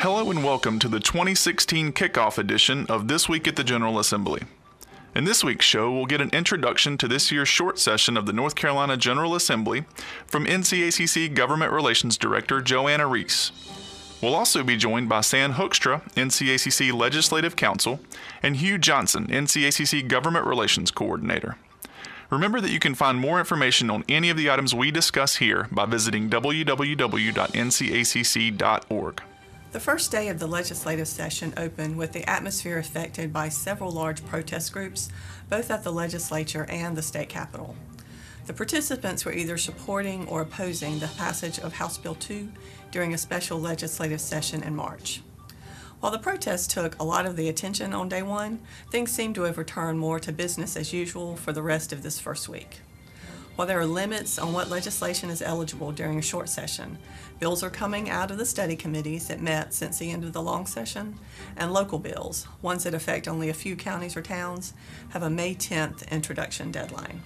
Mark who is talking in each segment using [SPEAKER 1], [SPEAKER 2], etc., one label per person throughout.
[SPEAKER 1] Hello and welcome to the 2016 Kickoff edition of This Week at the General Assembly. In this week's show, we'll get an introduction to this year's short session of the North Carolina General Assembly from NCACC Government Relations Director Joanna Reese. We'll also be joined by Sam Hoekstra, NCACC Legislative Counsel, and Hugh Johnson, NCACC Government Relations Coordinator. Remember that you can find more information on any of the items we discuss here by visiting www.ncacc.org.
[SPEAKER 2] The first day of the legislative session opened with the atmosphere affected by several large protest groups, both at the legislature and the state capitol. The participants were either supporting or opposing the passage of House Bill 2 during a special legislative session in March. While the protests took a lot of the attention on day one, things seem to have returned more to business as usual for the rest of this first week. While there are limits on what legislation is eligible during a short session, bills are coming out of the study committees that met since the end of the long session, and local bills, ones that affect only a few counties or towns, have a May 10th introduction deadline.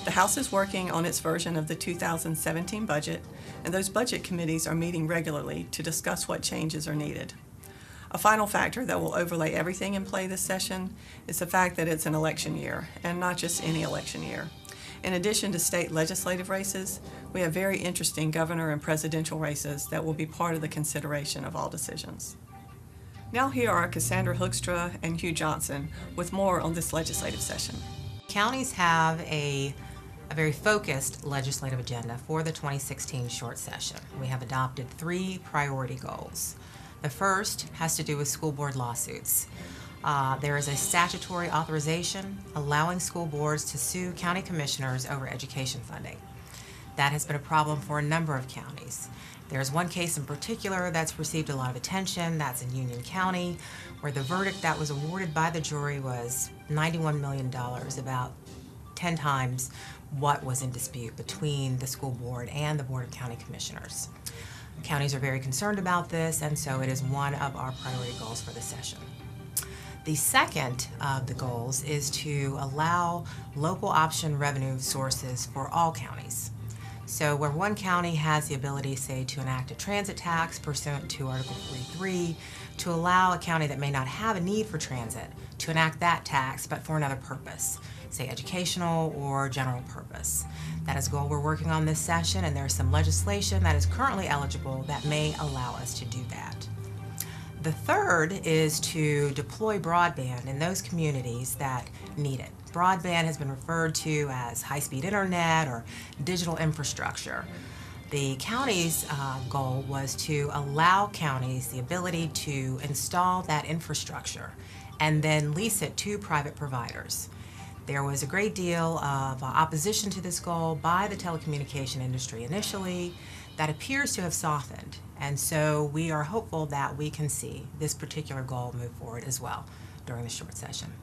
[SPEAKER 2] The House is working on its version of the 2017 budget, and those budget committees are meeting regularly to discuss what changes are needed. A final factor that will overlay everything in play this session is the fact that it's an election year, and not just any election year. In addition to state legislative races, we have very interesting governor and presidential races that will be part of the consideration of all decisions. Now here are Cassandra Hoekstra and Hugh Johnson with more on this legislative session.
[SPEAKER 3] Counties have a very focused legislative agenda for the 2016 short session. We have adopted 3 priority goals. The first has to do with school board lawsuits. There is a statutory authorization allowing school boards to sue county commissioners over education funding. That has been a problem for a number of counties. There's one case in particular that's received a lot of attention. That's in Union County, where the verdict that was awarded by the jury was $91 million, about 10 times what was in dispute between the school board and the Board of County Commissioners. Counties are very concerned about this, and so it is one of our priority goals for the session. The second of the goals is to allow local option revenue sources for all counties. So where one county has the ability, say, to enact a transit tax pursuant to Article 43, to allow a county that may not have a need for transit to enact that tax, but for another purpose, say educational or general purpose. That is a goal we're working on this session, and there's some legislation that is currently eligible that may allow us to do that. The third is to deploy broadband in those communities that need it. Broadband has been referred to as high-speed internet or digital infrastructure. The county's goal was to allow counties the ability to install that infrastructure and then lease it to private providers. There was a great deal of opposition to this goal by the telecommunication industry initially. That appears to have softened, and so we are hopeful that we can see this particular goal move forward as well during the short session.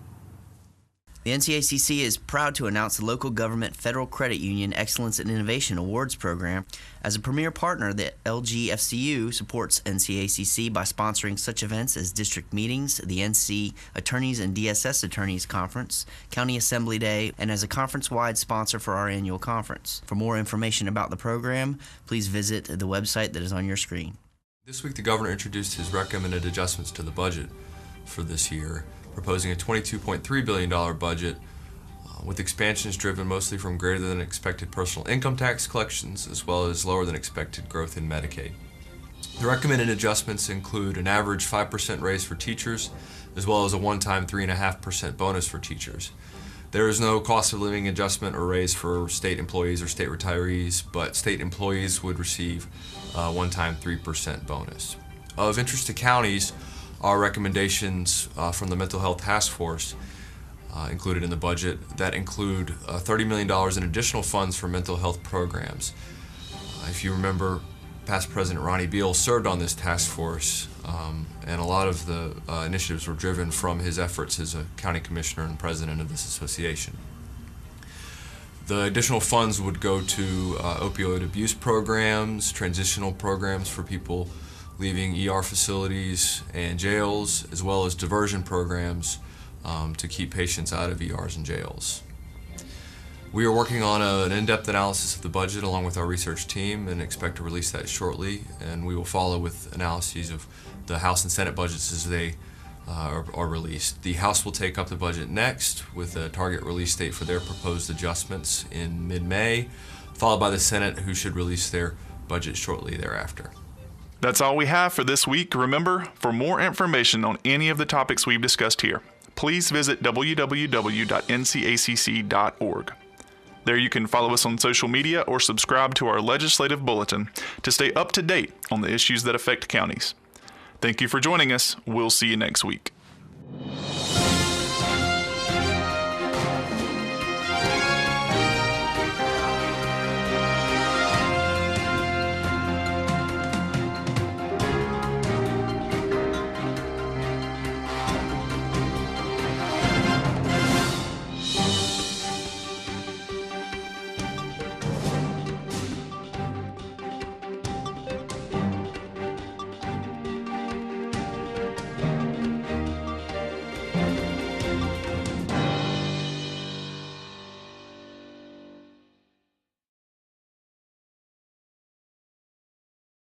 [SPEAKER 4] The NCACC is proud to announce the Local Government Federal Credit Union Excellence and Innovation Awards Program. As a premier partner, the LGFCU supports NCACC by sponsoring such events as district meetings, the NC Attorneys and DSS Attorneys Conference, County Assembly Day, and as a conference-wide sponsor for our annual conference. For more information about the program, please visit the website that is on your screen.
[SPEAKER 5] This week, the governor introduced his recommended adjustments to the budget for this year, proposing a $22.3 billion budget with expansions driven mostly from greater than expected personal income tax collections as well as lower than expected growth in Medicaid. The recommended adjustments include an average 5% raise for teachers as well as a one-time 3.5% bonus for teachers. There is no cost of living adjustment or raise for state employees or state retirees, but state employees would receive a one-time 3% bonus. Of interest to counties, our recommendations from the Mental Health Task Force included in the budget that include $30 million in additional funds for mental health programs. If you remember, past President Ronnie Beal served on this task force, and a lot of the initiatives were driven from his efforts as a county commissioner and president of this association. The additional funds would go to opioid abuse programs, transitional programs for people leaving ER facilities and jails, as well as diversion programs to keep patients out of ERs and jails. We are working on an in-depth analysis of the budget along with our research team and expect to release that shortly. And we will follow with analyses of the House and Senate budgets as they are released. The House will take up the budget next with a target release date for their proposed adjustments in mid-May, followed by the Senate, who should release their budget shortly thereafter.
[SPEAKER 1] That's all we have for this week. Remember, for more information on any of the topics we've discussed here, please visit www.ncacc.org. There you can follow us on social media or subscribe to our legislative bulletin to stay up to date on the issues that affect counties. Thank you for joining us. We'll see you next week.